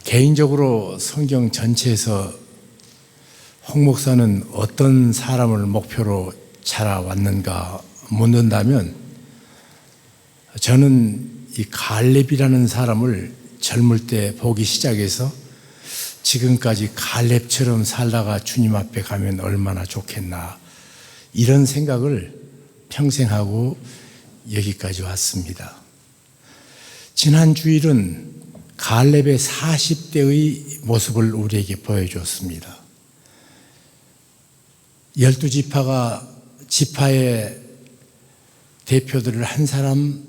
개인적으로 성경 전체에서 홍 목사는 어떤 사람을 목표로 자라왔는가 묻는다면, 저는 이 갈렙이라는 사람을 젊을 때 보기 시작해서 지금까지 갈렙처럼 살다가 주님 앞에 가면 얼마나 좋겠나, 이런 생각을 평생 하고 여기까지 왔습니다. 지난 주일은 갈렙의 40대의 모습을 우리에게 보여줬습니다. 12지파가 지파의 대표들을 한 사람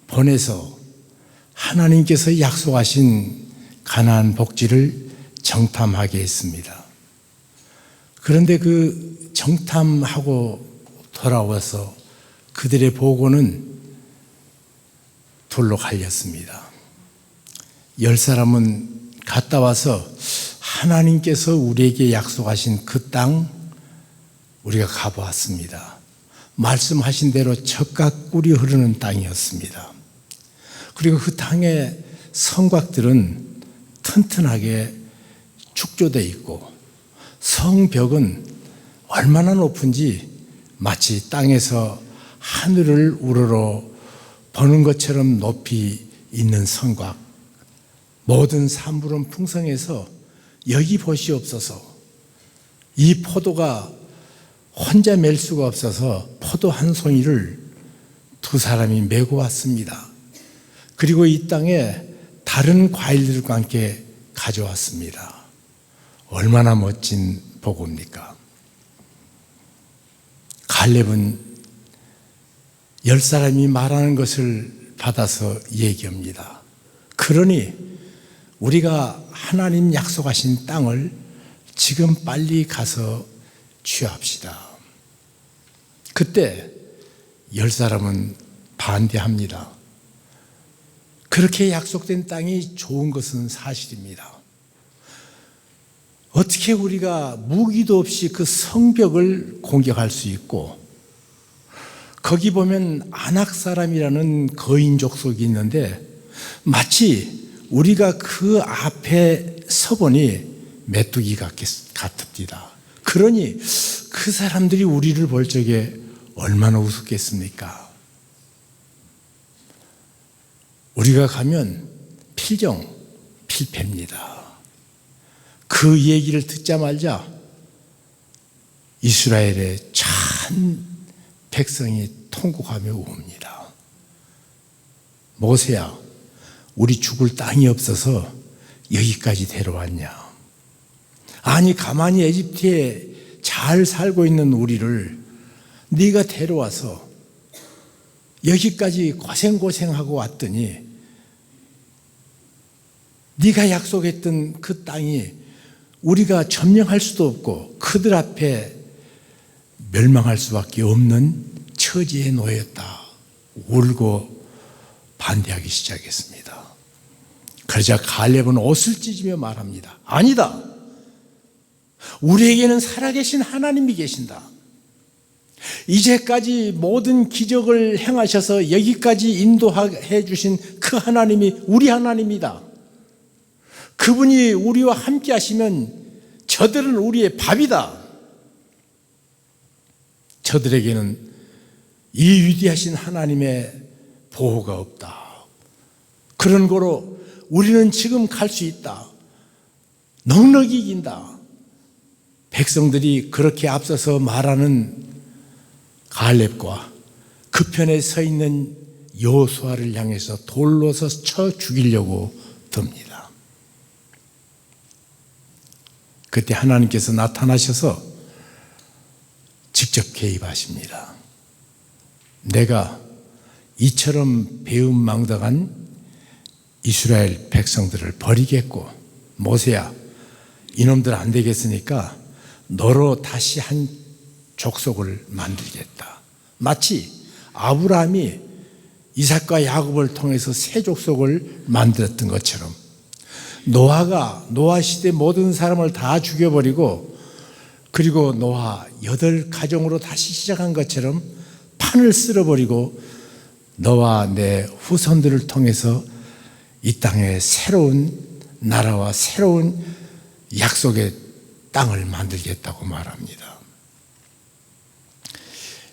보내서 하나님께서 약속하신 가나안 복지를 정탐하게 했습니다. 그런데 그 정탐하고 돌아와서 그들의 보고는 돌로 갈렸습니다. 10사람은 갔다 와서 하나님께서 우리에게 약속하신 그 땅 우리가 가보았습니다. 말씀하신 대로 젖과 꿀이 흐르는 땅이었습니다. 그리고 그 땅의 성곽들은 튼튼하게 축조되어 있고, 성벽은 얼마나 높은지 마치 땅에서 하늘을 우러러 보는 것처럼 높이 있는 성곽, 모든 산물은 풍성해서 여기 보시옵소서, 이 포도가 혼자 맬 수가 없어서 포도 한 송이를 두 사람이 메고 왔습니다. 그리고 이 땅에 다른 과일들과 함께 가져왔습니다. 얼마나 멋진 보고입니까? 갈렙은 10사람이 말하는 것을 받아서 얘기합니다. 그러니 우리가 하나님 약속하신 땅을 지금 빨리 가서 취합시다. 그때 10사람은 반대합니다. 그렇게 약속된 땅이 좋은 것은 사실입니다. 어떻게 우리가 무기도 없이 그 성벽을 공격할 수 있고, 거기 보면 아낙 사람이라는 거인 족속이 있는데 마치 우리가 그 앞에 서보니 메뚜기 같습니다. 그러니 그 사람들이 우리를 볼 적에 얼마나 우습겠습니까? 우리가 가면 필패입니다. 그 얘기를 듣자마자 이스라엘의 전 백성이 통곡하며 웁니다. 모세야, 우리 죽을 땅이 없어서 여기까지 데려왔냐? 아니, 가만히 에집트에 잘 살고 있는 우리를 네가 데려와서 여기까지 고생하고 왔더니 네가 약속했던 그 땅이 우리가 점령할 수도 없고 그들 앞에 멸망할 수밖에 없는 처지에 놓였다. 울고 반대하기 시작했습니다. 그러자 갈렙은 옷을 찢으며 말합니다. 아니다. 우리에게는 살아계신 하나님이 계신다. 이제까지 모든 기적을 행하셔서 여기까지 인도해 주신 그 하나님이 우리 하나님이다. 그분이 우리와 함께 하시면 저들은 우리의 밥이다. 저들에게는 이 위대하신 하나님의 보호가 없다. 그런 거로 우리는 지금 갈 수 있다. 넉넉히 이긴다. 백성들이 그렇게 앞서서 말하는 갈렙과 그 편에 서 있는 여호수아를 향해서 돌로서 쳐 죽이려고 듭니다. 그때 하나님께서 나타나셔서 직접 개입하십니다. 내가 이처럼 배은망덕한 이스라엘 백성들을 버리겠고, 모세야, 이놈들 안 되겠으니까 너로 다시 한 족속을 만들겠다. 마치 아브라함이 이삭과 야곱을 통해서 새 족속을 만들었던 것처럼, 노아가 노아 시대 모든 사람을 다 죽여버리고 그리고 노아 8가정으로 다시 시작한 것처럼 판을 쓸어버리고 너와 내 후손들을 통해서 이 땅에 새로운 나라와 새로운 약속의 땅을 만들겠다고 말합니다.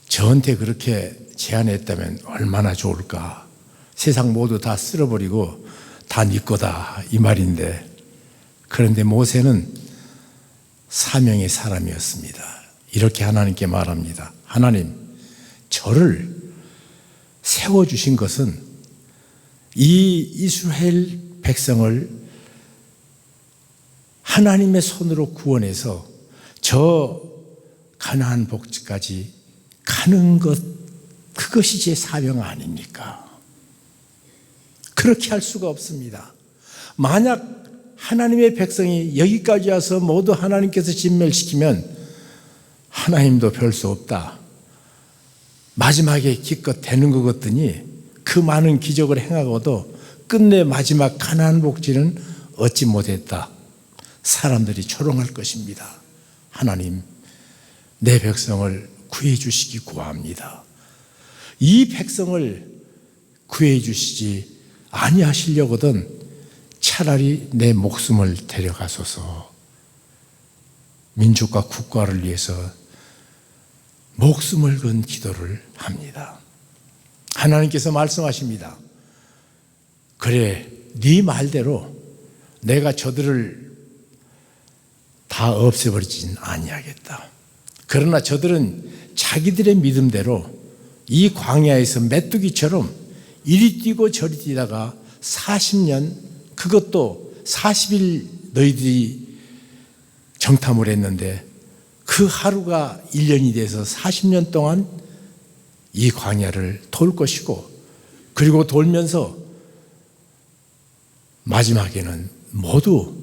저한테 그렇게 제안했다면 얼마나 좋을까. 세상 모두 다 쓸어버리고 다 네 거다 이 말인데, 그런데 모세는 사명의 사람이었습니다. 이렇게 하나님께 말합니다. 하나님, 저를 세워주신 것은 이 이스라엘 백성을 하나님의 손으로 구원해서 저 가나안 복지까지 가는 것, 그것이 제 사명 아닙니까? 그렇게 할 수가 없습니다. 만약 하나님의 백성이 여기까지 와서 모두 하나님께서 진멸시키면 하나님도 별 수 없다. 마지막에 기껏 되는 것 같더니 그 많은 기적을 행하고도 끝내 마지막 가나안 복지는 얻지 못했다. 사람들이 조롱할 것입니다. 하나님, 내 백성을 구해 주시기 구합니다. 이 백성을 구해 주시지 아니하시려거든 차라리 내 목숨을 데려가소서. 민족과 국가를 위해서 목숨을 건 기도를 합니다. 하나님께서 말씀하십니다. 그래, 네 말대로 내가 저들을 다 없애버리진 아니하겠다. 그러나 저들은 자기들의 믿음대로 이 광야에서 메뚜기처럼 이리 뛰고 저리 뛰다가 40년, 그것도 40일 너희들이 정탐을 했는데 그 하루가 1년이 돼서 40년 동안 이 광야를 돌 것이고, 그리고 돌면서 마지막에는 모두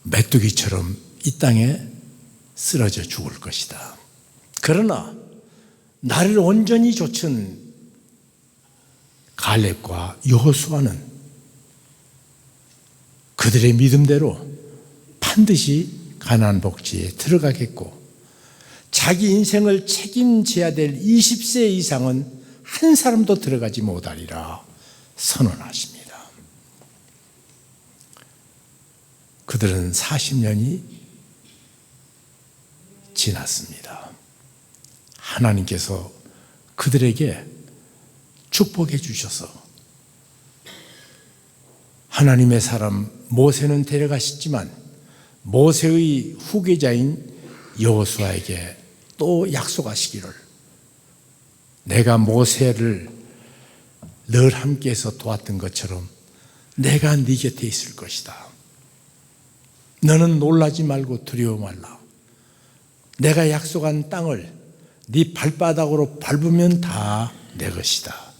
메뚜기처럼 이 땅에 쓰러져 죽을 것이다. 그러나 나를 온전히 좇은 갈렙과 여호수아는 그들의 믿음대로 반드시 가나안 복지에 들어가겠고, 자기 인생을 책임져야 될 20세 이상은 한 사람도 들어가지 못하리라 선언하십니다. 그들은 40년이 지났습니다. 하나님께서 그들에게 축복해 주셔서 하나님의 사람 모세는 데려가셨지만 모세의 후계자인 여호수아에게 또 약속하시기를, 내가 모세를 늘 함께해서 도왔던 것처럼 내가 네 곁에 있을 것이다. 너는 놀라지 말고 두려워 말라. 내가 약속한 땅을 네 발바닥으로 밟으면 다 내 것이다.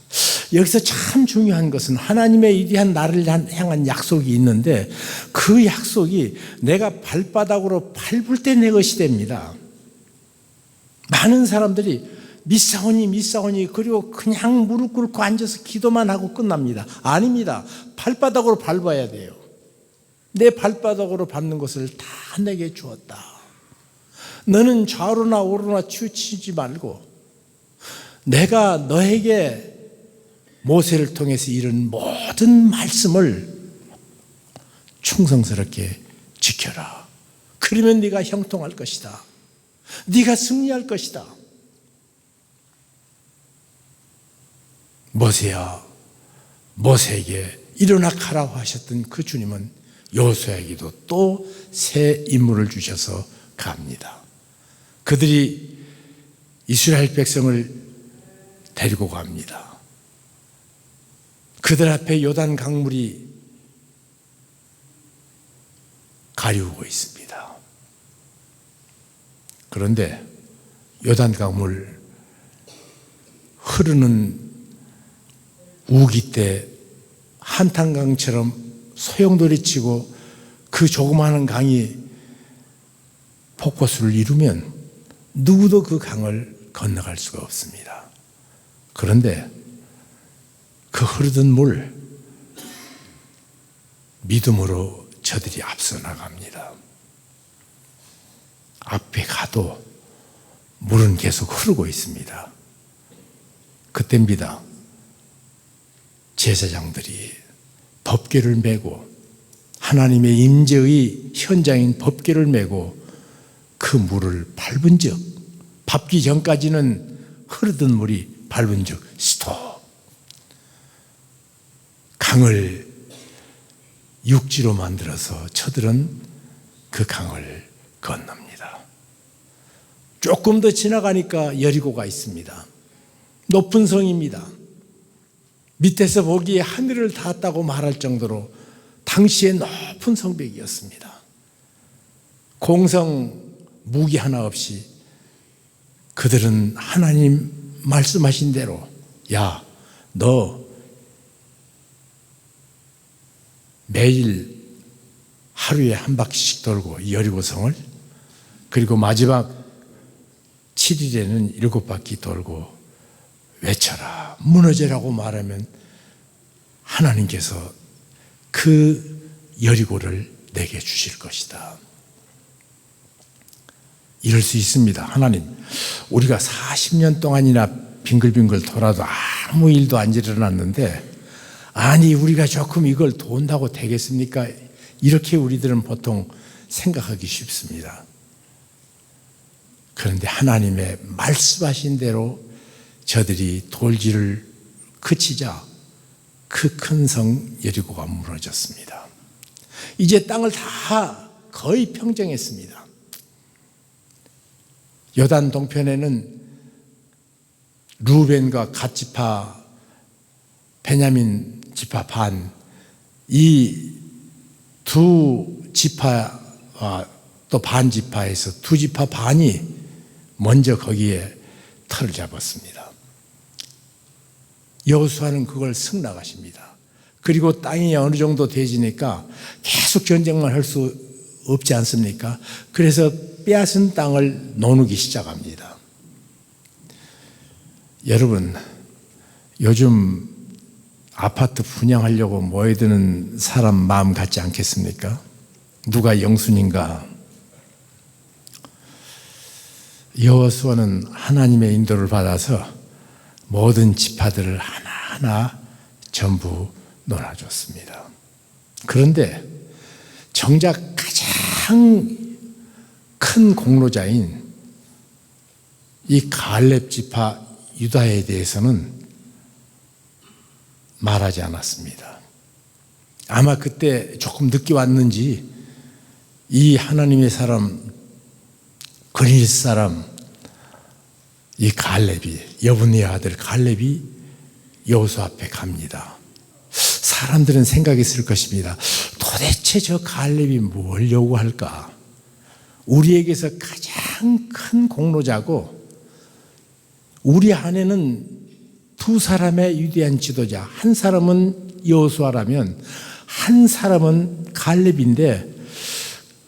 여기서 참 중요한 것은 하나님의 위대한 나를 향한 약속이 있는데 그 약속이 내가 발바닥으로 밟을 때 내 것이 됩니다. 많은 사람들이 믿사오니 그리고 그냥 무릎 꿇고 앉아서 기도만 하고 끝납니다. 아닙니다. 발바닥으로 밟아야 돼요. 내 발바닥으로 밟는 것을 다 내게 주었다. 너는 좌우로나 우로나 치우치지 말고 내가 너에게 모세를 통해서 이룬 모든 말씀을 충성스럽게 지켜라. 그러면 네가 형통할 것이다. 네가 승리할 것이다. 모세야, 모세에게 일어나 가라고 하셨던 그 주님은 여호수아에게도 또 새 임무를 주셔서 갑니다. 그들이 이스라엘 백성을 데리고 갑니다. 그들 앞에 요단 강물이 가리우고 있습니다. 그런데 요단 강물 흐르는 우기 때 한탄강처럼 소용돌이치고 그 조그마한 강이 폭포수를 이루면 누구도 그 강을 건너갈 수가 없습니다. 그런데 그 흐르던 물, 믿음으로 저들이 앞서 나갑니다. 앞에 가도 물은 계속 흐르고 있습니다. 그때입니다. 제사장들이 법궤를 메고 하나님의 임재의 현장인 법궤를 메고 그 물을 밟은 적, 밟기 전까지는 흐르던 물이 밟은 적 스톱. 강을 육지로 만들어서 저들은 그 강을 건넙니다. 조금 더 지나가니까 여리고가 있습니다. 높은 성입니다. 밑에서 보기에 하늘을 닿았다고 말할 정도로 당시에 높은 성벽이었습니다. 공성 무기 하나 없이 그들은 하나님 말씀하신 대로, 야, 너 매일 하루에 한 바퀴씩 돌고 여리고성을, 그리고 마지막 7일에는 7바퀴 돌고 외쳐라, 무너져라고 말하면 하나님께서 그 여리고를 내게 주실 것이다. 이럴 수 있습니다. 하나님, 우리가 40년 동안이나 빙글빙글 돌아도 아무 일도 안 일어났는데, 아니 우리가 조금 이걸 돈다고 되겠습니까? 이렇게 우리들은 보통 생각하기 쉽습니다. 그런데 하나님의 말씀하신 대로 저들이 돌질을 그치자 그 큰 성 여리고가 무너졌습니다. 이제 땅을 다 거의 평정했습니다. 요단 동편에는 루벤과 갓 지파, 베냐민 지파 반, 이 두 지파와 또 반 지파에서 두 지파 반이 먼저 거기에 터를 잡았습니다. 여호수아는 그걸 승낙하십니다. 그리고 땅이 어느 정도 되지니까 계속 전쟁만 할 수 없지 않습니까? 그래서 빼앗은 땅을 나누기 시작합니다. 여러분, 요즘 아파트 분양하려고 모여드는 사람 마음 같지 않겠습니까? 누가 영순인가? 여호수아는 하나님의 인도를 받아서 모든 지파들을 하나하나 전부 놀아줬습니다. 그런데 정작 가장 큰 공로자인 이 갈렙 지파 유다에 대해서는 말하지 않았습니다. 아마 그때 조금 늦게 왔는지 이 하나님의 사람, 그릴 사람, 이 갈렙이, 여분의 아들 갈렙이 여호수아 앞에 갑니다. 사람들은 생각했을 것입니다. 도대체 저 갈렙이 뭘 요구할까? 우리에게서 가장 큰 공로자고, 우리 안에는 두 사람의 위대한 지도자, 한 사람은 여호수아라면 한 사람은 갈렙인데,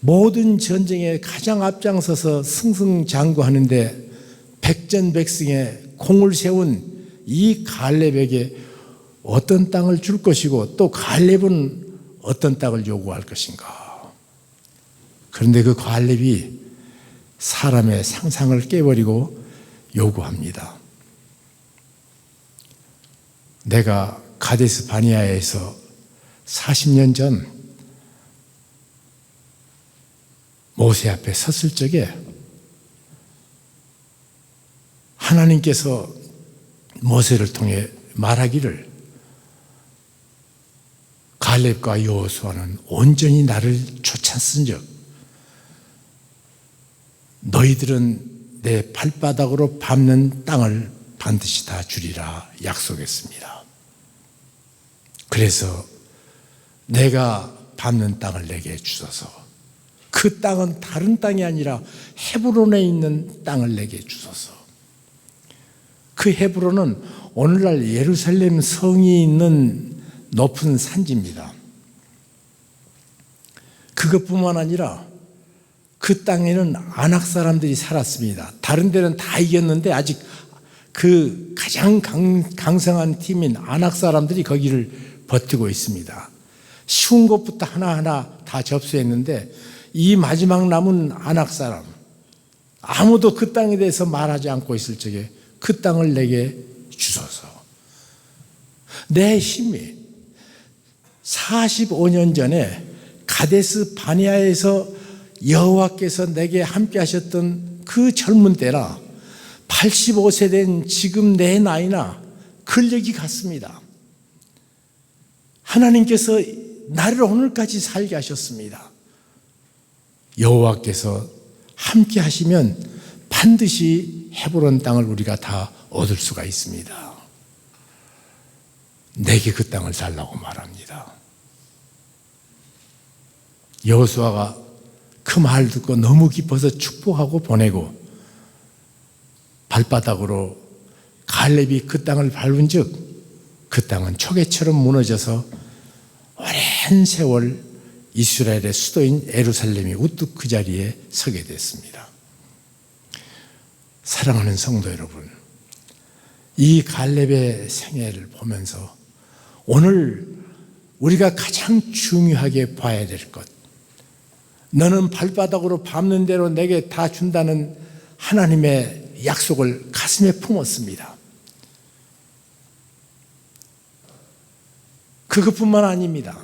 모든 전쟁에 가장 앞장서서 승승장구하는데 백전백승에 공을 세운 이 갈렙에게 어떤 땅을 줄 것이고, 또 갈렙은 어떤 땅을 요구할 것인가? 그런데 그 갈렙이 사람의 상상을 깨버리고 요구합니다. 내가 가데스 바니아에서 40년 전 모세 앞에 섰을 적에 하나님께서 모세를 통해 말하기를, 갈렙과 여호수아는 온전히 나를 쫓아쓴 적 너희들은 내 발바닥으로 밟는 땅을 반드시 다 주리라 약속했습니다. 그래서 내가 밟는 땅을 내게 주소서. 그 땅은 다른 땅이 아니라 헤브론에 있는 땅을 내게 주소서. 그 헤브론은 오늘날 예루살렘 성이 있는 높은 산지입니다. 그것뿐만 아니라 그 땅에는 아낙 사람들이 살았습니다. 다른 데는 다 이겼는데 아직 그 가장 강성한 팀인 아낙 사람들이 거기를 버티고 있습니다. 쉬운 것부터 하나하나 다 접수했는데 이 마지막 남은 아낙 사람, 아무도 그 땅에 대해서 말하지 않고 있을 적에 그 땅을 내게 주소서. 내 힘이 45년 전에 가데스 바네아에서 여호와께서 내게 함께 하셨던 그 젊은 때라 85세 된 지금 내 나이나 근력이 같습니다. 하나님께서 나를 오늘까지 살게 하셨습니다. 여호와께서 함께 하시면 반드시 헤브론 땅을 우리가 다 얻을 수가 있습니다. 내게 그 땅을 달라고 말합니다. 여호수아가 그 말 듣고 너무 기뻐서 축복하고 보내고 발바닥으로 갈렙이 그 땅을 밟은 즉 그 땅은 초계처럼 무너져서 오랜 세월 이스라엘의 수도인 예루살렘이 우뚝 그 자리에 서게 됐습니다. 사랑하는 성도 여러분, 이 갈렙의 생애를 보면서 오늘 우리가 가장 중요하게 봐야 될 것, 너는 발바닥으로 밟는 대로 내게 다 준다는 하나님의 약속을 가슴에 품었습니다. 그것뿐만 아닙니다.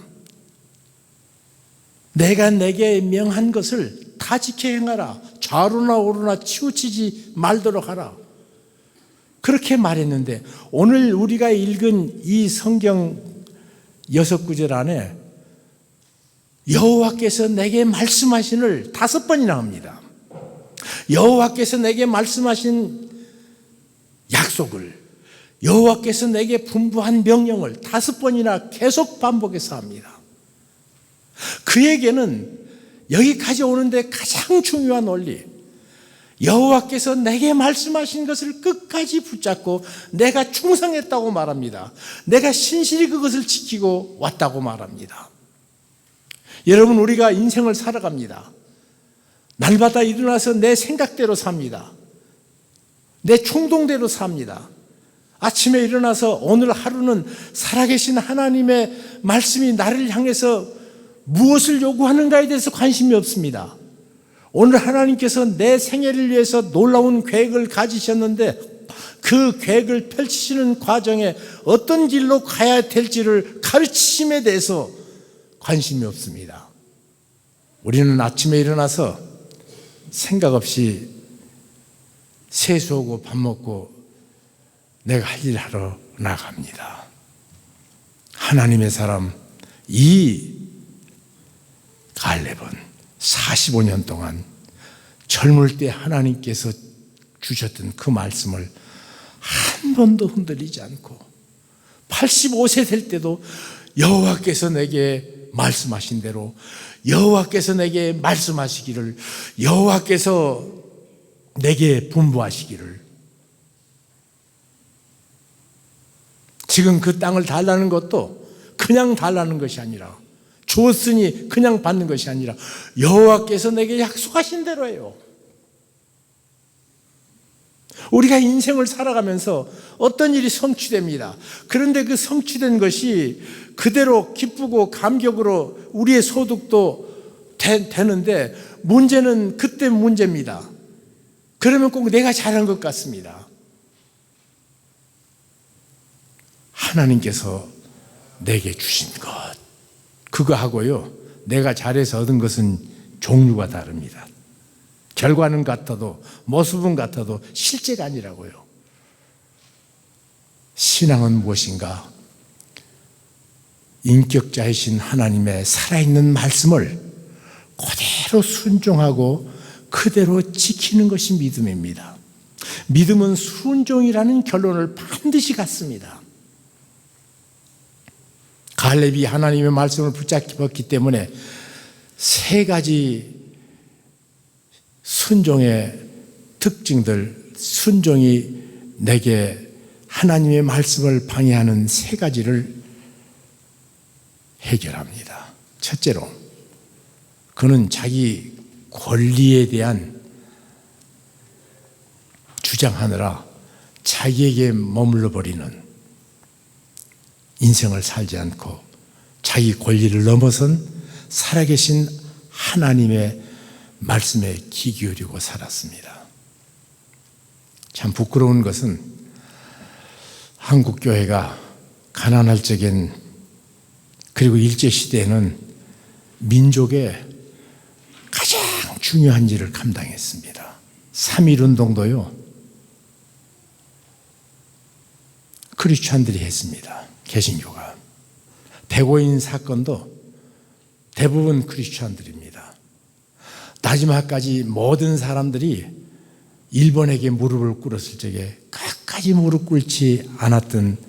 내가 내게 명한 것을 다 지켜 행하라. 좌로나 우로나 치우치지 말도록 하라. 그렇게 말했는데 오늘 우리가 읽은 이 성경 6구절 안에 여호와께서 내게 말씀하신을 5번이나 합니다. 여호와께서 내게 말씀하신 약속을, 여호와께서 내게 분부한 명령을 5번이나 계속 반복해서 합니다. 그에게는 여기까지 오는데 가장 중요한 원리, 여호와께서 내게 말씀하신 것을 끝까지 붙잡고 내가 충성했다고 말합니다. 내가 신실히 그것을 지키고 왔다고 말합니다. 여러분, 우리가 인생을 살아갑니다. 날마다 일어나서 내 생각대로 삽니다. 내 충동대로 삽니다. 아침에 일어나서 오늘 하루는 살아계신 하나님의 말씀이 나를 향해서 무엇을 요구하는가에 대해서 관심이 없습니다. 오늘 하나님께서 내 생애를 위해서 놀라운 계획을 가지셨는데 그 계획을 펼치시는 과정에 어떤 길로 가야 될지를 가르치심에 대해서 관심이 없습니다. 우리는 아침에 일어나서 생각 없이 세수하고 밥 먹고 내가 할 일 하러 나갑니다. 하나님의 사람 이 갈렙은 45년 동안 젊을 때 하나님께서 주셨던 그 말씀을 한 번도 흔들리지 않고 85세 될 때도 여호와께서 내게 말씀하신 대로, 여호와께서 내게 말씀하시기를, 여호와께서 내게 분부하시기를, 지금 그 땅을 달라는 것도 그냥 달라는 것이 아니라, 주었으니 그냥 받는 것이 아니라 여호와께서 내게 약속하신 대로예요. 우리가 인생을 살아가면서 어떤 일이 성취됩니다. 그런데 그 성취된 것이 그대로 기쁘고 감격으로 우리의 소득도 되는데 문제는 그때 문제입니다. 그러면 꼭 내가 잘한 것 같습니다. 하나님께서 내게 주신 것, 그거 하고요, 내가 잘해서 얻은 것은 종류가 다릅니다. 결과는 같아도 모습은 같아도 실제가 아니라고요. 신앙은 무엇인가? 인격자이신 하나님의 살아있는 말씀을 그대로 순종하고 그대로 지키는 것이 믿음입니다. 믿음은 순종이라는 결론을 반드시 갖습니다. 갈렙이 하나님의 말씀을 붙잡았기 때문에 3가지 순종의 특징들, 순종이 내게 하나님의 말씀을 방해하는 3가지를 해결합니다. 첫째로, 그는 자기 권리에 대한 주장하느라 자기에게 머물러 버리는 인생을 살지 않고 자기 권리를 넘어선 살아계신 하나님의 말씀에 귀 기울이고 살았습니다. 참 부끄러운 것은 한국 교회가 가난할 적엔 그리고 일제시대에는 민족의 가장 중요한 일을 감당했습니다. 3.1운동도요, 크리스찬들이 했습니다. 개신교가. 백오인 사건도 대부분 크리스찬들입니다. 마지막까지 모든 사람들이 일본에게 무릎을 꿇었을 적에 끝까지 무릎 꿇지 않았던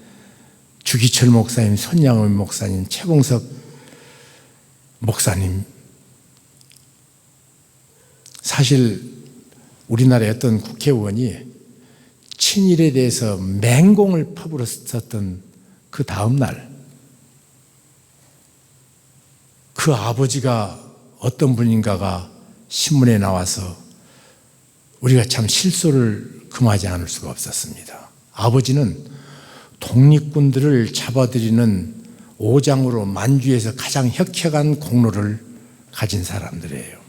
주기철 목사님, 손양의 목사님, 최봉석 목사님, 사실 우리나라의 어떤 국회의원이 친일에 대해서 맹공을 퍼부었었던 그 다음 날 그 아버지가 어떤 분인가가 신문에 나와서 우리가 참 실소를 금하지 않을 수가 없었습니다. 아버지는 독립군들을 잡아들이는 오장으로 만주에서 가장 혁혁한 공로를 가진 사람들이에요.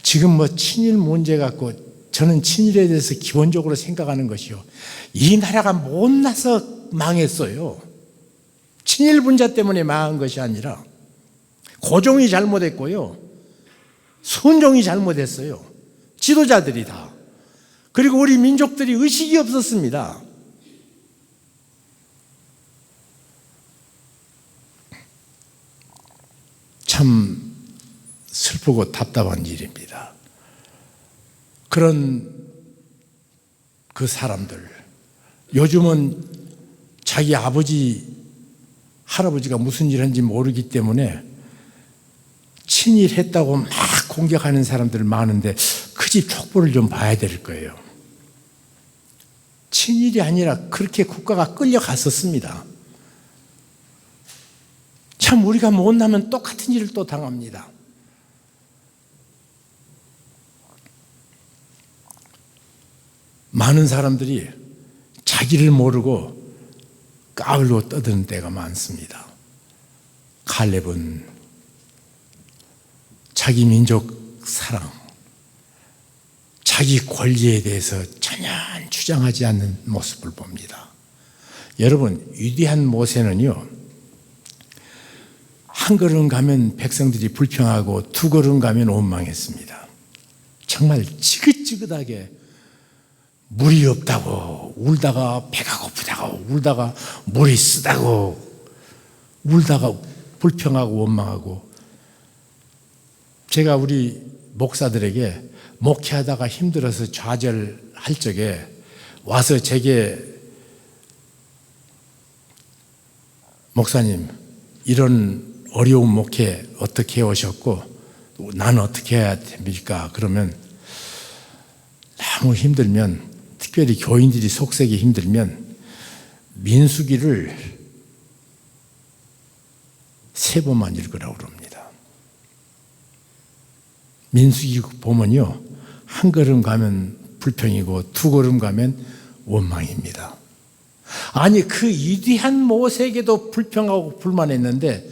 지금 친일 문제 갖고 저는 친일에 대해서 기본적으로 생각하는 것이요, 이 나라가 못나서 망했어요. 친일 분자 때문에 망한 것이 아니라 고종이 잘못했고요, 순종이 잘못했어요. 지도자들이 다. 그리고 우리 민족들이 의식이 없었습니다. 참 슬프고 답답한 일입니다. 그런 그 사람들, 요즘은 자기 아버지, 할아버지가 무슨 일 했는지 모르기 때문에 친일했다고 막 공격하는 사람들 많은데 그 집 촉보를 좀 봐야 될 거예요. 친일이 아니라 그렇게 국가가 끌려갔었습니다. 참 우리가 못나면 똑같은 일을 또 당합니다. 많은 사람들이 자기를 모르고 까불고 떠드는 때가 많습니다. 칼렙은 자기 민족 사랑, 자기 권리에 대해서 전혀 주장하지 않는 모습을 봅니다. 여러분, 위대한 모세는요, 한 걸음 가면 백성들이 불평하고 두 걸음 가면 원망했습니다. 정말 지긋지긋하게 물이 없다고 울다가 배가 고프다고 울다가 물이 쓰다고 울다가 불평하고 원망하고, 제가 우리 목사들에게 목회하다가 힘들어서 좌절할 적에 와서 제게 목사님 이런 어려운 목회 어떻게 오셨고 나는 어떻게 해야 됩니까? 그러면 너무 힘들면, 특별히 교인들이 속색이 힘들면 민수기를 3번만 읽으라고 그럽니다. 민수기 보면요, 한 걸음 가면 불평이고 두 걸음 가면 원망입니다. 아니, 그 위대한 모세에게도 불평하고 불만했는데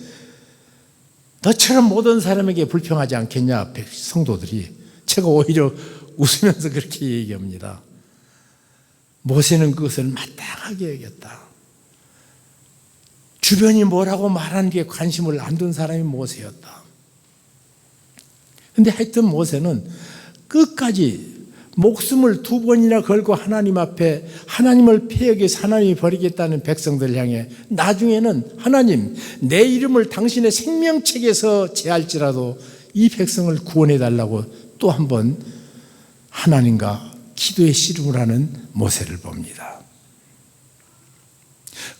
너처럼 모든 사람에게 불평하지 않겠냐, 성도들이. 제가 오히려 웃으면서 그렇게 얘기합니다. 모세는 그것을 마땅하게 여겼다. 주변이 뭐라고 말하는 게 관심을 안 둔 사람이 모세였다. 근데 하여튼 모세는 끝까지 목숨을 2번이나 걸고 하나님 앞에 하나님을 패역해서 하나님이 버리겠다는 백성들 향해 나중에는 하나님, 내 이름을 당신의 생명책에서 제할지라도 이 백성을 구원해 달라고 또 한 번 하나님과 기도의 씨름을 하는 모세를 봅니다.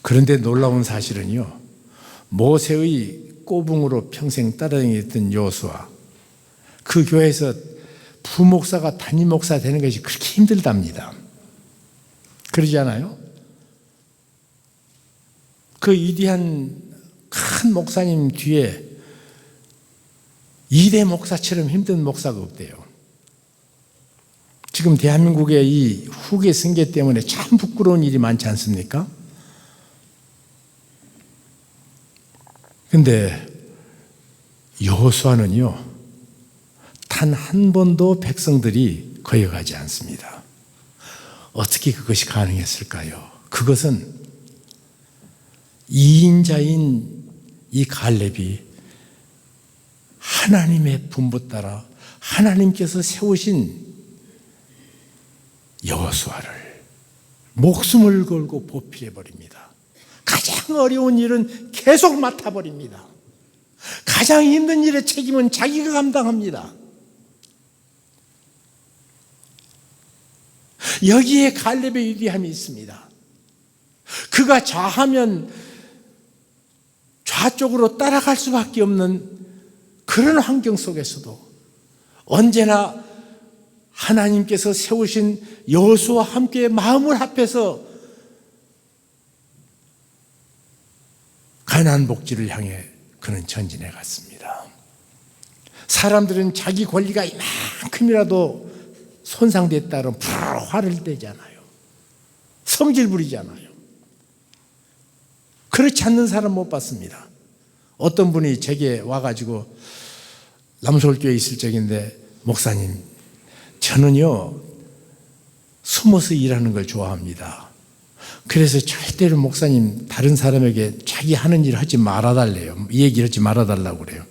그런데 놀라운 사실은요, 모세의 꼬붕으로 평생 따라다녔던 여호수아, 그 교회에서 부목사가 담임 목사 되는 것이 그렇게 힘들답니다. 그러지 않아요? 그 위대한 큰 목사님 뒤에 2대 목사처럼 힘든 목사가 없대요. 지금 대한민국의 이 후계 승계 때문에 참 부끄러운 일이 많지 않습니까? 그런데 여호수아는요, 단 한 번도 백성들이 거역하지 않습니다. 어떻게 그것이 가능했을까요? 그것은 2인자인 이 갈렙이 하나님의 분부 따라 하나님께서 세우신 여호수아를 목숨을 걸고 보필해버립니다. 가장 어려운 일은 계속 맡아버립니다. 가장 힘든 일의 책임은 자기가 감당합니다. 여기에 갈렙의 위대함이 있습니다. 그가 좌하면 좌쪽으로 따라갈 수밖에 없는 그런 환경 속에서도 언제나 하나님께서 세우신 여호수아와 함께 마음을 합해서 가나안 복지를 향해 그는 전진해 갔습니다. 사람들은 자기 권리가 이만큼이라도 손상됐다면 화를 내잖아요. 성질 부리잖아요. 그렇지 않는 사람 못 봤습니다. 어떤 분이 제게 와가지고 남서울교회에 있을 적인데, 목사님, 저는요 숨어서 일하는 걸 좋아합니다. 그래서 절대로 목사님 다른 사람에게 자기 하는 일 하지 말아달래요. 이 얘기를 하지 말아달라고 그래요.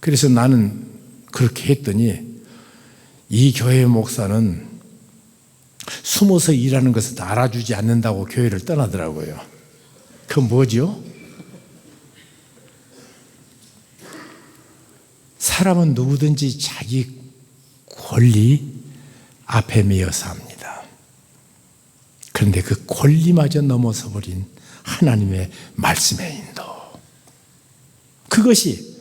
그래서 나는 그렇게 했더니 이 교회 목사는 숨어서 일하는 것을 알아주지 않는다고 교회를 떠나더라고요. 그건 뭐죠? 사람은 누구든지 자기 권리 앞에 매여서 합니다. 그런데 그 권리마저 넘어서 버린 하나님의 말씀의 인도, 그것이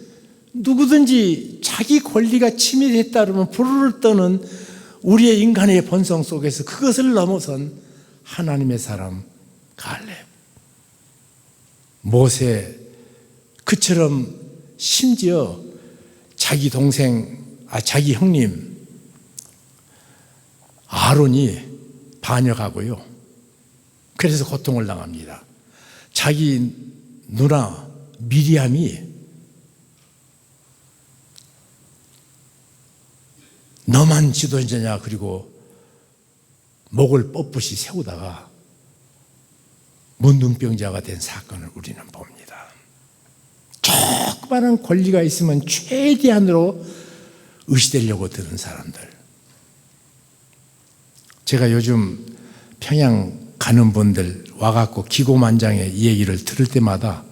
누구든지 자기 권리가 침해됐다 그러면 부르르 떠는 우리의 인간의 본성 속에서 그것을 넘어선 하나님의 사람 갈렙, 모세, 그처럼 심지어 자기 동생, 자기 형님 아론이 반역하고요. 그래서 고통을 당합니다. 자기 누나 미리암이 너만 지도자냐 그리고 목을 뻣뻣이 세우다가 문둥병자가 된 사건을 우리는 봅니다. 조그마한 권리가 있으면 최대한으로 의시되려고 드는 사람들. 제가 요즘 평양 가는 분들 와갖고 기고만장의 이 얘기를 들을 때마다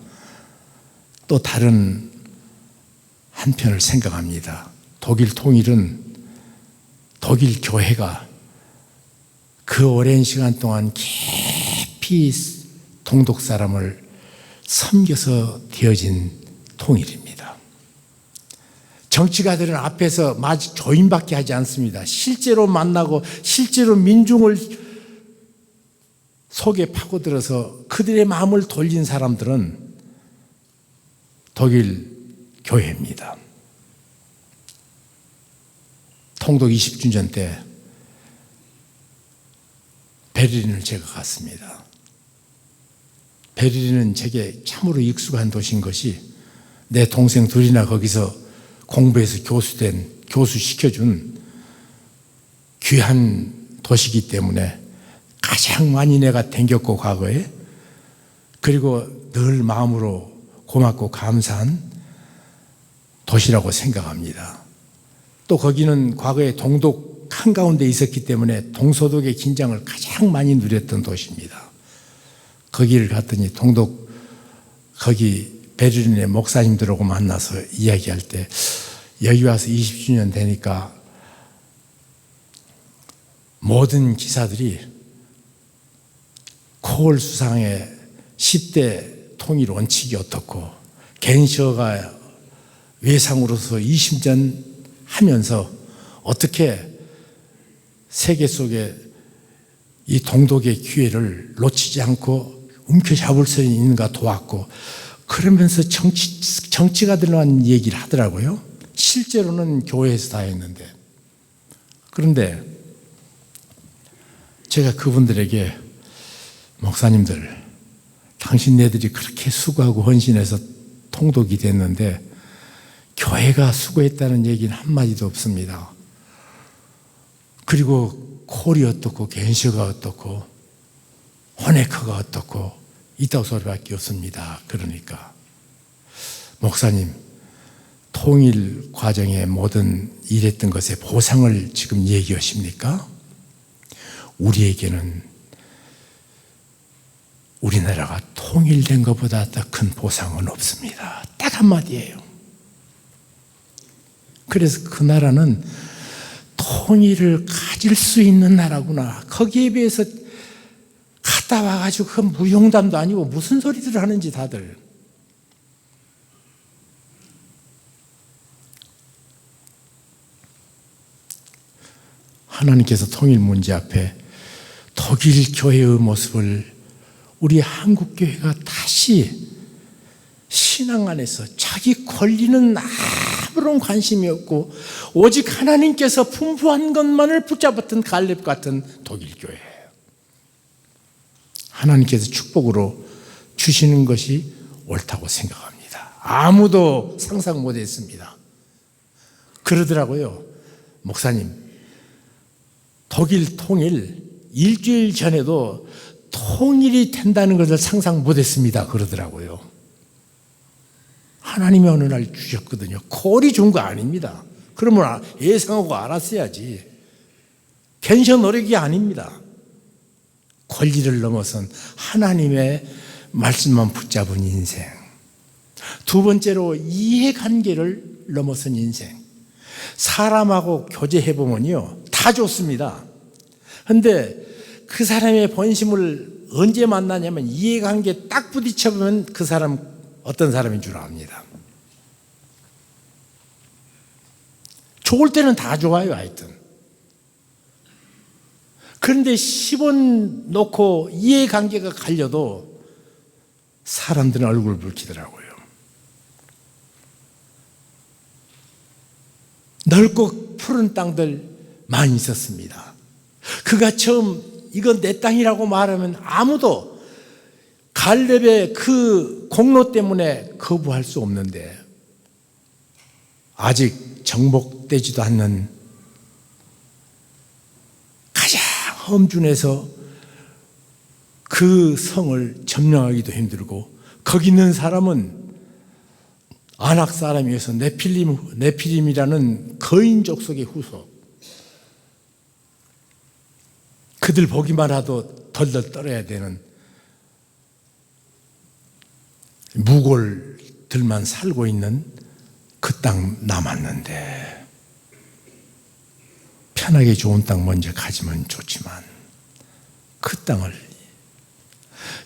또 다른 한편을 생각합니다. 독일 통일은 독일 교회가 그 오랜 시간 동안 깊이 동독 사람을 섬겨서 되어진 통일입니다. 정치가들은 앞에서 마치 조인밖에 하지 않습니다. 실제로 만나고 실제로 민중을 속에 파고들어서 그들의 마음을 돌린 사람들은 독일 교회입니다. 통독 20주년 때 베를린을 제가 갔습니다. 베를린은 제게 참으로 익숙한 도시인 것이 내 동생 둘이나 거기서 공부해서 교수시켜준 귀한 도시이기 때문에 가장 많이 내가 댕겼고 과거에, 그리고 늘 마음으로 고맙고 감사한 도시라고 생각합니다. 또 거기는 과거에 동독 한가운데 있었기 때문에 동서독의 긴장을 가장 많이 누렸던 도시입니다. 거기를 갔더니 동독 거기 베를린의 목사님들하고 만나서 이야기할 때 여기 와서 20주년 되니까 모든 기사들이 코올 수상의 10대 통일 원칙이 어떻고 겐셔가 외상으로서 20년 하면서 어떻게 세계 속에 이 동독의 기회를 놓치지 않고 움켜잡을 수 있는가 도왔고, 그러면서 정치가들만 얘기를 하더라고요. 실제로는 교회에서 다 했는데. 그런데 제가 그분들에게 목사님들, 당신네들이 그렇게 수고하고 헌신해서 통독이 됐는데 교회가 수고했다는 얘기는 한마디도 없습니다. 그리고 콜이 어떻고 겐셔가 어떻고 호네커가 어떻고 이따구 소리밖에 없습니다. 그러니까 목사님, 통일 과정에 모든 일했던 것에 보상을 지금 얘기하십니까? 우리에게는 우리나라가 통일된 것보다 더 큰 보상은 없습니다. 딱 한마디예요. 그래서 그 나라는 통일을 가질 수 있는 나라구나. 거기에 비해서 갔다 와가지고 그 무용담도 아니고 무슨 소리들을 하는지 다들. 하나님께서 통일 문제 앞에 독일 교회의 모습을 우리 한국 교회가 다시 신앙 안에서 자기 권리는 아무런 관심이 없고 오직 하나님께서 분부한 것만을 붙잡았던 갈렙 같은 독일 교회예요. 하나님께서 축복으로 주시는 것이 옳다고 생각합니다. 아무도 상상 못했습니다. 그러더라고요. 목사님, 독일 통일 일주일 전에도 통일이 된다는 것을 상상 못했습니다. 그러더라고요. 하나님이 어느 날 주셨거든요. 콜이 준 거 아닙니다. 그러면 예상하고 알았어야지. 펜셔 노력이 아닙니다. 권리를 넘어선 하나님의 말씀만 붙잡은 인생. 두 번째로 이해관계를 넘어선 인생. 사람하고 교제해보면요, 다 좋습니다. 그런데 그 사람의 본심을 언제 만나냐면 이해관계 딱 부딪혀보면 그 사람 어떤 사람인 줄 압니다. 좋을 때는 다 좋아요, 하여튼. 그런데 10원 놓고 이해관계가 갈려도 사람들은 얼굴을 붉히더라고요. 넓고 푸른 땅들 많이 있었습니다. 그가 처음 이건 내 땅이라고 말하면 아무도 갈렙의 그 공로 때문에 거부할 수 없는데 아직 정복되지도 않는 가장 험준해서 그 성을 점령하기도 힘들고 거기 있는 사람은 아낙 사람이어서 네피림이라는 거인 족속의 후속. 그들 보기만 해도 덜덜 떨어야 되는 무골들만 살고 있는 그 땅 남았는데 편하게 좋은 땅 먼저 가지면 좋지만 그 땅을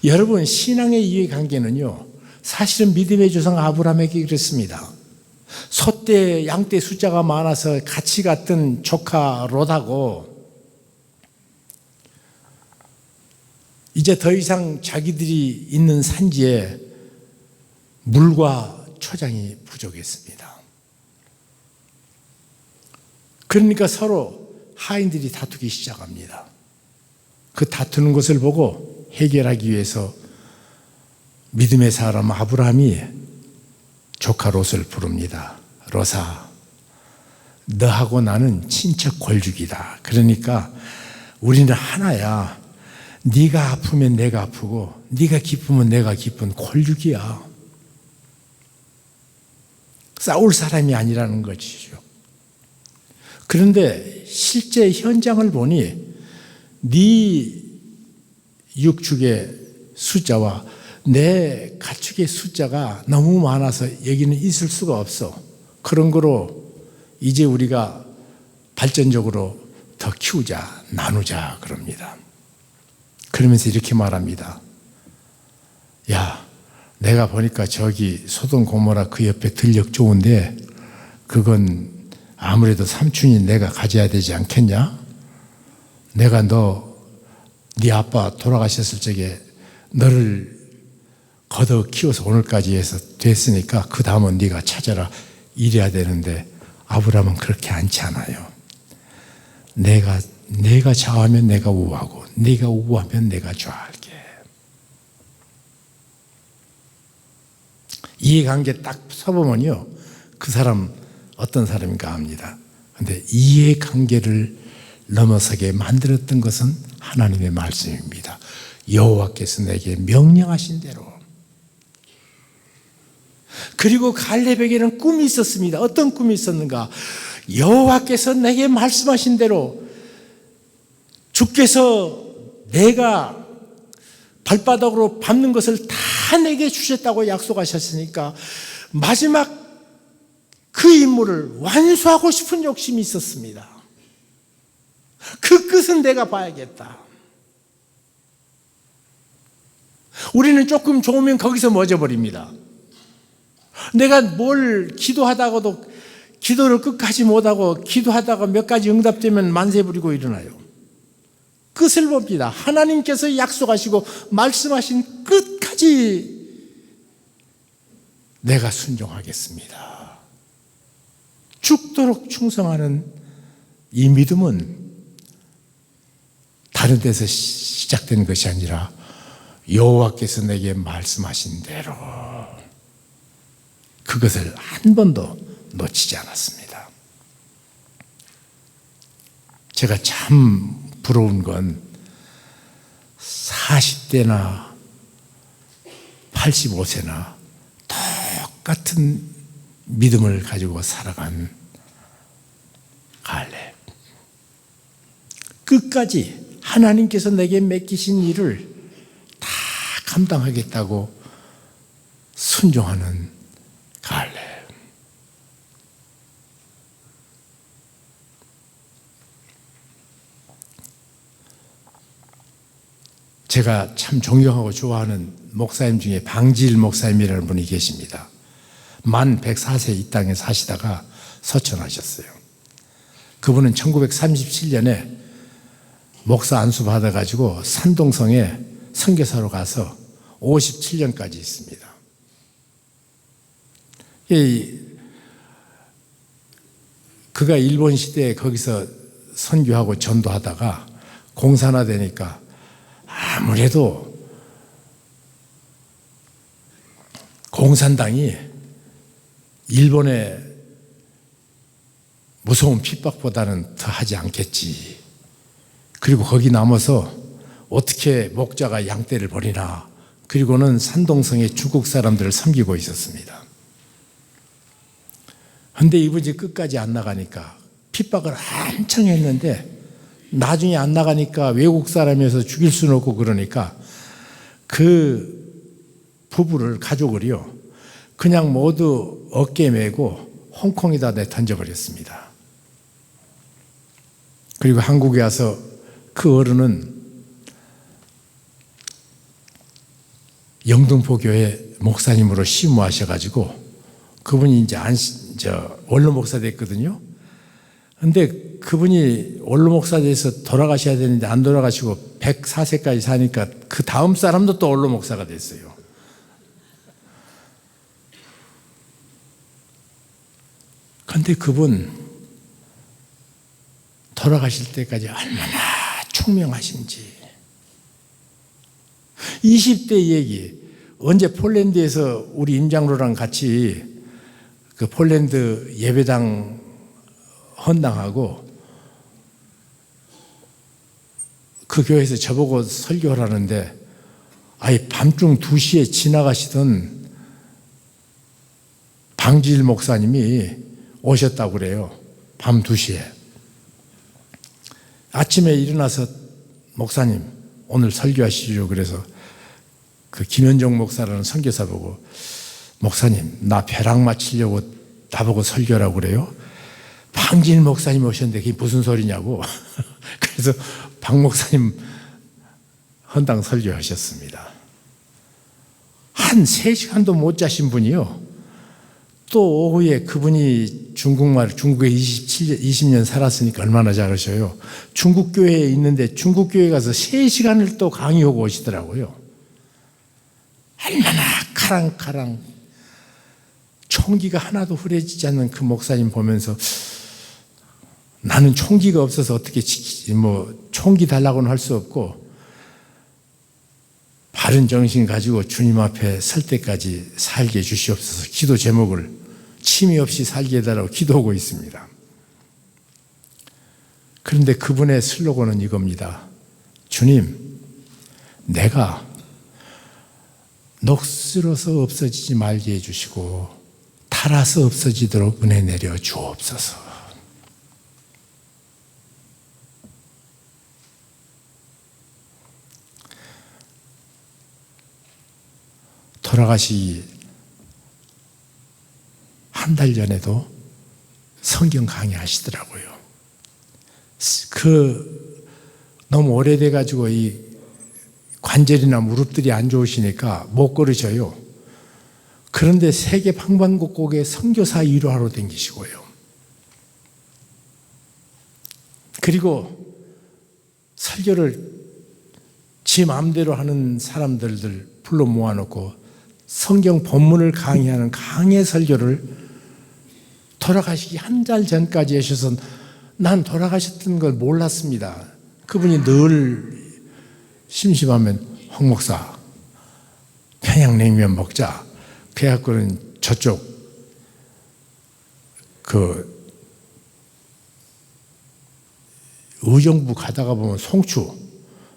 여러분 신앙의 이해관계는요 사실은 믿음의 조상 아브라함에게 그랬습니다. 소떼 양떼 숫자가 많아서 같이 갔던 조카 롯하고 이제 더 이상 자기들이 있는 산지에 물과 초장이 부족했습니다. 그러니까 서로 하인들이 다투기 시작합니다. 그 다투는 것을 보고 해결하기 위해서 믿음의 사람 아브라함이 조카 롯을 부릅니다. 롯아, 너하고 나는 친척 골죽이다. 그러니까 우리는 하나야. 네가 아프면 내가 아프고 네가 기쁘면 내가 기쁜 골죽이야. 싸울 사람이 아니라는 것이죠. 그런데 실제 현장을 보니 네 육축의 숫자와 내 가축의 숫자가 너무 많아서 여기는 있을 수가 없어. 그런 거로 이제 우리가 발전적으로 더 키우자, 나누자 그럽니다. 그러면서 이렇게 말합니다. 야, 내가 보니까 저기 소돔 고모라 그 옆에 들녘 좋은데 그건 아무래도 삼촌이 내가 가져야 되지 않겠냐? 내가 네 아빠 돌아가셨을 적에 너를 걷어 키워서 오늘까지 해서 됐으니까 그 다음은 네가 찾아라 이래야 되는데 아브라함은 그렇게 않지 않아요. 내가 좌하면 내가 우하고 네가 우하면 내가 좌할게. 이해관계 딱 서보면요 그 사람 어떤 사람인가 합니다. 그런데 이해관계를 넘어서게 만들었던 것은 하나님의 말씀입니다. 여호와께서 내게 명령하신 대로 그리고 갈렙에게는 꿈이 있었습니다. 어떤 꿈이 있었는가? 여호와께서 내게 말씀하신 대로 주께서 내가 발바닥으로 밟는 것을 다 내게 주셨다고 약속하셨으니까 마지막 그 임무를 완수하고 싶은 욕심이 있었습니다. 그 끝은 내가 봐야겠다. 우리는 조금 좋으면 거기서 멎어버립니다. 내가 뭘 기도하다가도 기도를 끝까지 못하고 기도하다가 몇 가지 응답되면 만세 부리고 일어나요. 끝을 봅니다. 하나님께서 약속하시고 말씀하신 끝까지 내가 순종하겠습니다. 죽도록 충성하는 이 믿음은 다른 데서 시작된 것이 아니라 여호와께서 내게 말씀하신 대로 그것을 한 번도 놓치지 않았습니다. 제가 참 부러운 건 40대나 85세나 똑같은 믿음을 가지고 살아간 갈렙. 끝까지 하나님께서 내게 맡기신 일을 다 감당하겠다고 순종하는 갈렙. 제가 참 존경하고 좋아하는 목사님 중에 방지일 목사님이라는 분이 계십니다. 만 104세 이 땅에 사시다가 서천하셨어요. 그분은 1937년에 목사 안수 받아가지고 산동성에 선교사로 가서 57년까지 있습니다. 그가 일본 시대에 거기서 선교하고 전도하다가 공산화되니까 아무래도 공산당이 일본의 무서운 핍박보다는 더 하지 않겠지. 그리고 거기 남아서 어떻게 목자가 양떼를 버리나. 그리고는 산동성의 중국 사람들을 섬기고 있었습니다. 그런데 이분이 끝까지 안 나가니까 핍박을 한창 했는데 나중에 안 나가니까 외국 사람이어서 죽일 수는 없고 그러니까 그 부부를 가족을요 그냥 모두 어깨에 메고 홍콩에다 내던져버렸습니다. 그리고 한국에 와서 그 어른은 영등포교회 목사님으로 심무하셔가지고 그분이 이제 원로 목사 됐거든요. 근데 그분이 원로 목사 돼서 돌아가셔야 되는데 안 돌아가시고 104세까지 사니까 그 다음 사람도 또 원로 목사가 됐어요. 그런데 그분 돌아가실 때까지 얼마나 총명하신지. 20대 얘기. 언제 폴란드에서 우리 임장로랑 같이 그 폴란드 예배당 헌당하고 그 교회에서 저보고 설교를 하는데 아예 밤중 2시에 지나가시던 방지일 목사님이 오셨다고 그래요. 밤 2시에. 아침에 일어나서 목사님 오늘 설교하시죠. 그래서 그 김현종 목사라는 선교사 보고 목사님 나 벼락 맞추려고 나보고 설교라고 그래요. 방지일 목사님 오셨는데 그게 무슨 소리냐고. 그래서 박 목사님 헌당 설교하셨습니다. 한 3시간도 못 자신 분이요. 또 오후에 그분이 중국에 20년 살았으니까 얼마나 잘하셔요. 중국 교회에 있는데 중국 교회 가서 3시간을 또 강의하고 오시더라고요. 얼마나 카랑카랑 총기가 하나도 흐려지지 않는 그 목사님 보면서 나는 총기가 없어서 어떻게 총기 달라고는 할 수 없고 바른 정신 가지고 주님 앞에 설 때까지 살게 해주시옵소서. 기도 제목을 침이 없이 살게 해달라고 기도하고 있습니다. 그런데 그분의 슬로건은 이겁니다. 주님, 내가 녹슬어서 없어지지 말게 해주시고 타라서 없어지도록 은혜 내려 주옵소서. 돌아가시기 한 달 전에도 성경 강의하시더라고요. 너무 오래돼가지고 이 관절이나 무릎들이 안 좋으시니까 못 걸으셔요. 그런데 세계 방방곡곡에 선교사 위로하러 다니시고요. 그리고 설교를 지 마음대로 하는 사람들을 불러 모아놓고 성경 본문을 강의하는 강해 설교를 돌아가시기 한 달 전까지 하셔서 난 돌아가셨던 걸 몰랐습니다. 그분이 늘 심심하면 홍 목사 평양냉면 먹자. 그래갖고는 저쪽 의정부 가다가 보면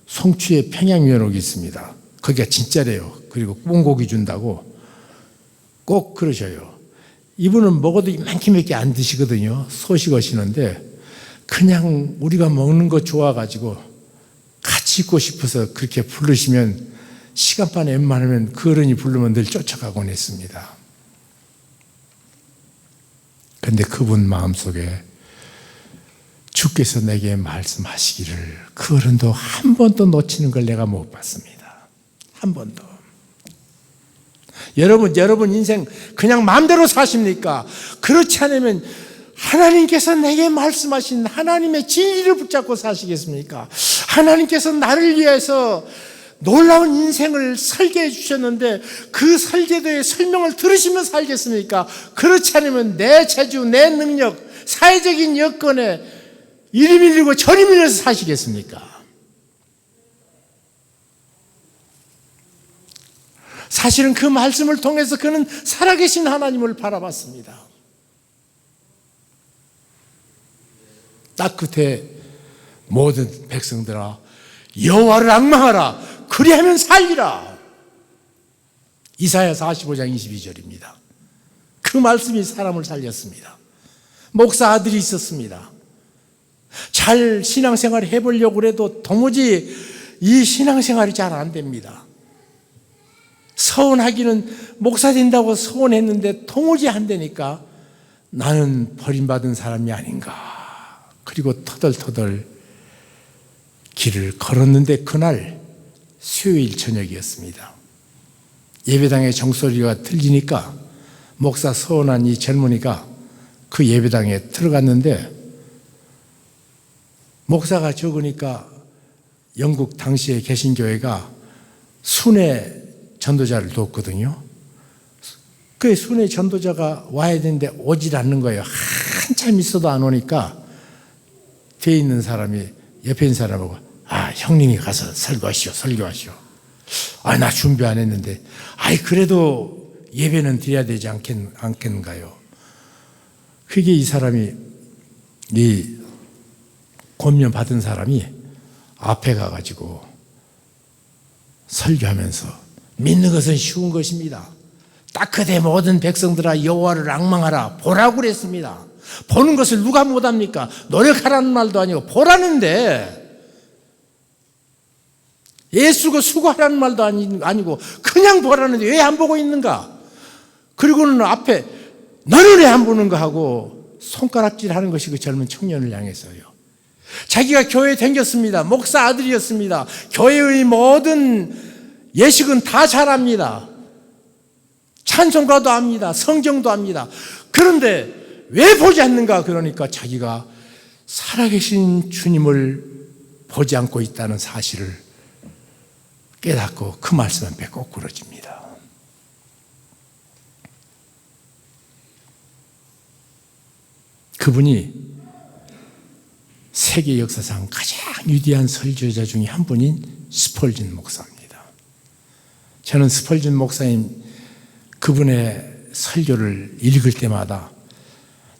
송추에 평양면옥이 있습니다. 거기가 진짜래요. 그리고 뽕고기 준다고 꼭 그러셔요. 이분은 먹어도 이만큼밖에 안 드시거든요. 소식하시는데 그냥 우리가 먹는 거 좋아가지고 같이 있고 싶어서 그렇게 부르시면 시간만 웬만하면 그 어른이 부르면 늘 쫓아가곤 했습니다. 그런데 그분 마음속에 주께서 내게 말씀하시기를 그 어른도 한 번도 놓치는 걸 내가 못 봤습니다. 한 번도. 여러분 인생 그냥 마음대로 사십니까? 그렇지 않으면 하나님께서 내게 말씀하신 하나님의 진리를 붙잡고 사시겠습니까? 하나님께서 나를 위해서 놀라운 인생을 설계해 주셨는데 그 설계도의 설명을 들으시며 살겠습니까? 그렇지 않으면 내 재주, 내 능력, 사회적인 여건에 이리 밀리고 저리 밀려서 사시겠습니까? 사실은 그 말씀을 통해서 그는 살아계신 하나님을 바라봤습니다. 딱 그때 모든 백성들아 여호와를 앙망하라. 그리하면 살리라. 이사야 45장 22절입니다. 그 말씀이 사람을 살렸습니다. 목사 아들이 있었습니다. 잘 신앙생활을 해보려고 해도 도무지 이 신앙생활이 잘 안 됩니다. 서원하기는 목사 된다고 서원했는데 도무지 안 되니까 나는 버림받은 사람이 아닌가. 그리고 터덜터덜 길을 걸었는데 그날 수요일 저녁이었습니다. 예배당의 종소리가 들리니까 목사 서원한 이 젊은이가 그 예배당에 들어갔는데 목사가 적으니까 영국 당시에 개신교회가 순회 전도자를 뒀거든요. 그 순회 전도자가 와야 되는데 오질 않는 거예요. 한참 있어도 안 오니까 뒤에 있는 사람이 옆에 있는 사람하고 형님이 가서 설교하시오. 나 준비 안 했는데 그래도 예배는 드려야 되지 않겠는가요? 그게 이 사람이 이 권면 받은 사람이 앞에 가가지고 설교하면서 믿는 것은 쉬운 것입니다. 딱 그대 모든 백성들아 여호와를 앙망하라. 보라고 그랬습니다. 보는 것을 누가 못합니까? 노력하라는 말도 아니고 보라는데 애쓰고 수고하라는 말도 아니고 그냥 보라는데 왜 안 보고 있는가? 그리고는 앞에 너는 왜 안 보는가 하고 손가락질하는 것이 그 젊은 청년을 향해서요. 자기가 교회에 다녔습니다. 목사 아들이었습니다. 교회의 모든 예식은 다 잘합니다. 찬송가도 합니다. 성경도 합니다. 그런데 왜 보지 않는가? 그러니까 자기가 살아계신 주님을 보지 않고 있다는 사실을 깨닫고 그 말씀 앞에 꼭 부러집니다. 그분이 세계 역사상 가장 위대한 설교자 중에 한 분인 스펄전 목사입니다. 저는 스펄전 목사님 그분의 설교를 읽을 때마다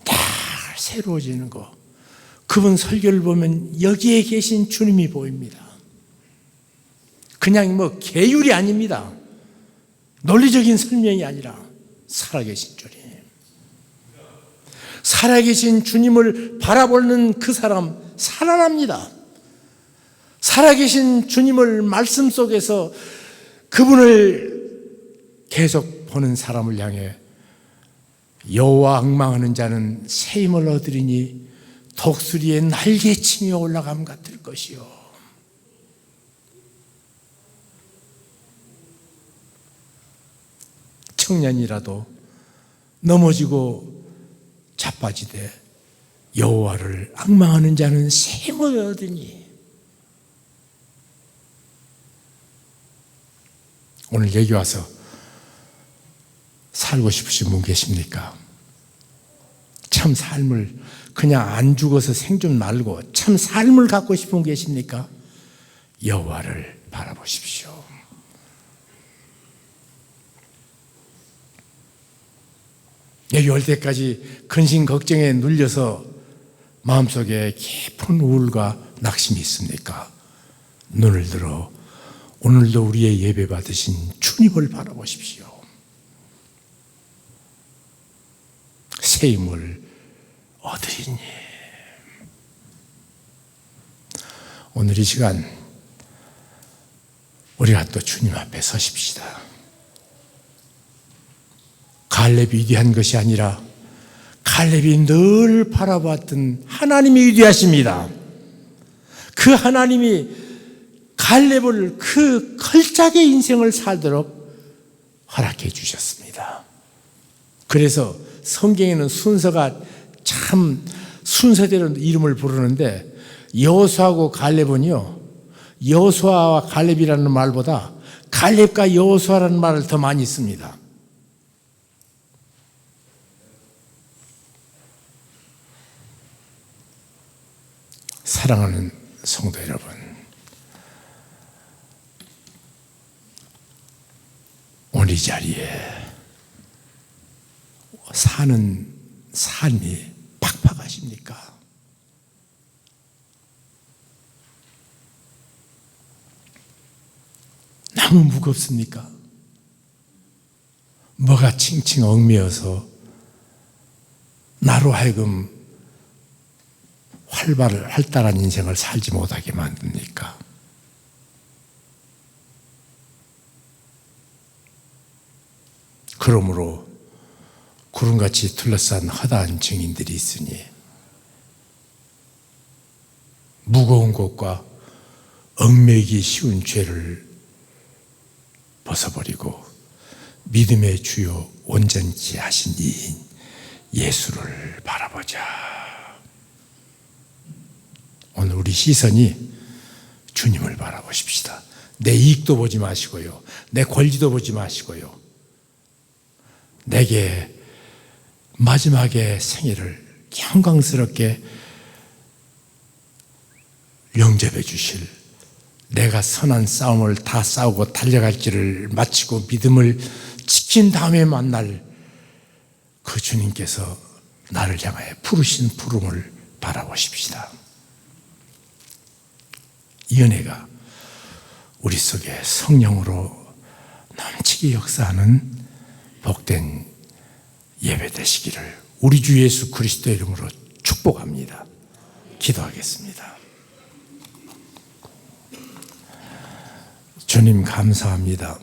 다 새로워지는 거. 그분 설교를 보면 여기에 계신 주님이 보입니다. 그냥 계율이 아닙니다. 논리적인 설명이 아니라 살아계신 주님, 살아계신 주님을 바라보는 그 사람 살아납니다. 살아계신 주님을 말씀 속에서 그분을 계속 보는 사람을 향해 여호와 앙망하는 자는 새 힘을 얻으리니 독수리의 날개치며 올라감 같을 것이요. 청년이라도 넘어지고 자빠지되 여호와를 앙망하는 자는 새 힘을 얻으니. 오늘 여기 와서 살고 싶으신 분 계십니까? 참 삶을 그냥 안 죽어서 생존 말고 참 삶을 갖고 싶은 분 계십니까? 여호와를 바라보십시오. 여기 올 때까지 근심 걱정에 눌려서 마음속에 깊은 우울과 낙심이 있습니까? 눈을 들어 오늘도 우리의 예배 받으신 주님을 바라보십시오. 새 힘을 얻으리니. 오늘 이 시간 우리가 또 주님 앞에 서십시다. 갈렙이 위대한 것이 아니라 갈렙이 늘 바라봤던 하나님이 위대하십니다. 그 하나님이 갈렙을 그 걸작의 인생을 살도록 허락해 주셨습니다. 그래서 성경에는 순서가 참 순서대로 이름을 부르는데 여호수아하고 갈렙은요, 여호수아와 갈렙이라는 말보다 갈렙과 여호수아라는 말을 더 많이 씁니다. 사랑하는 성도 여러분, 오늘 이 자리에 사는 삶이 팍팍하십니까? 너무 무겁습니까? 뭐가 칭칭 얽매여서 나로 하여금 활달한 인생을 살지 못하게 만듭니까? 그러므로 구름같이 둘러싼 허다한 증인들이 있으니 무거운 것과 얽매이기 쉬운 죄를 벗어버리고 믿음의 주요 온전케 하신 이인 예수를 바라보자. 오늘 우리 시선이 주님을 바라보십시다. 내 이익도 보지 마시고요, 내 권리도 보지 마시고요, 내게 마지막에 생애를 영광스럽게 영접해 주실, 내가 선한 싸움을 다 싸우고 달려갈 길을 마치고 믿음을 지킨 다음에 만날 그 주님께서 나를 향하여 부르신 부름을 바라보십시다. 이 은혜가 우리 속에 성령으로 넘치게 역사하는 복된 예배 되시기를 우리 주 예수 그리스도의 이름으로 축복합니다. 기도하겠습니다. 주님 감사합니다.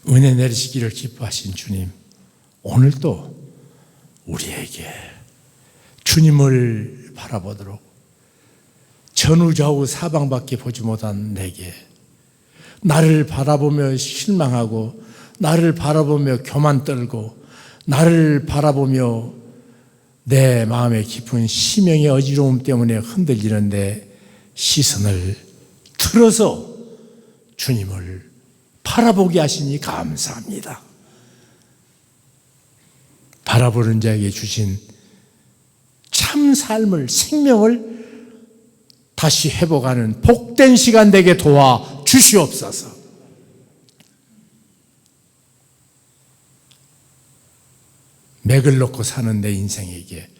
은혜 내리시기를 기뻐하신 주님, 오늘도 우리에게 주님을 바라보도록 전후좌우 사방밖에 보지 못한 내게 나를 바라보며 실망하고 나를 바라보며 교만 떨고 나를 바라보며 내 마음의 깊은 심령의 어지러움 때문에 흔들리는 내 시선을 틀어서 주님을 바라보게 하시니 감사합니다. 바라보는 자에게 주신 참 삶을, 생명을 다시 회복하는 복된 시간 되게 도와 주시옵소서. 맥을 놓고 사는 내 인생에게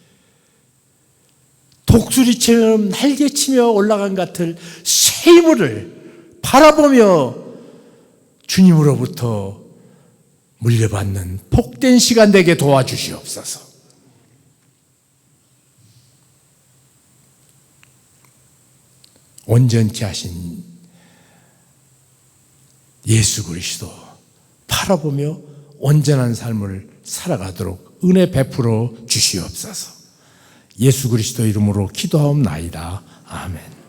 독수리처럼 날개치며 올라간 같을 새 힘을 바라보며 주님으로부터 물려받는 복된 시간 되게 도와주시옵소서. 온전케 하신 예수 그리스도 바라보며 온전한 삶을 살아가도록 은혜 베풀어 주시옵소서. 예수 그리스도 이름으로 기도하옵나이다. 아멘.